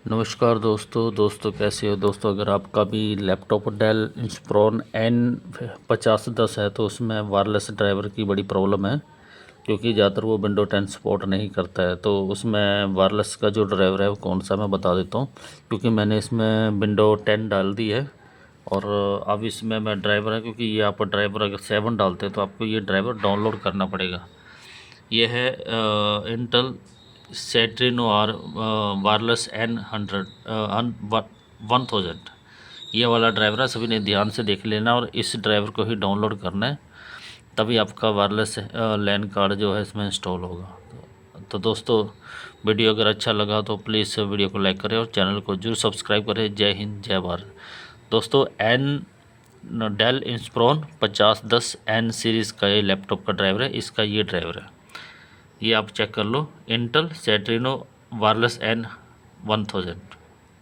नमस्कार दोस्तों कैसे हो दोस्तों। अगर आपका भी लैपटॉप डेल इंस्प्रॉन n5010 है तो उसमें वायरलेस ड्राइवर की बड़ी प्रॉब्लम है, क्योंकि ज़्यादातर वो विंडो 10 सपोर्ट नहीं करता है। तो उसमें वायरलेस का जो ड्राइवर है वो कौन सा मैं बता देता हूँ, क्योंकि मैंने इसमें विंडो 10 डाल दी है और अब इसमें मैं ड्राइवर है, क्योंकि ये आप ड्राइवर अगर 7 डालते हैं तो आपको ये ड्राइवर डाउनलोड करना पड़ेगा। ये है इंटेल सेट्रिनो आर वायरलेस N1000। ये वाला ड्राइवर है, सभी ने ध्यान से देख लेना और इस ड्राइवर को ही डाउनलोड करना है, तभी आपका वायरलेस लैन कार्ड जो है इसमें इंस्टॉल होगा। तो दोस्तों, वीडियो अगर अच्छा लगा तो प्लीज़ वीडियो को लाइक करें और चैनल को जरूर सब्सक्राइब करें। जय हिंद, जय भारत। दोस्तों, डेल इंस्प्रॉन 5010 N सीरीज़ का ये लैपटॉप का ड्राइवर है, इसका ये ड्राइवर है। ये आप चेक कर लो, इंटेल सेट्रिनो वायरलेस N1000।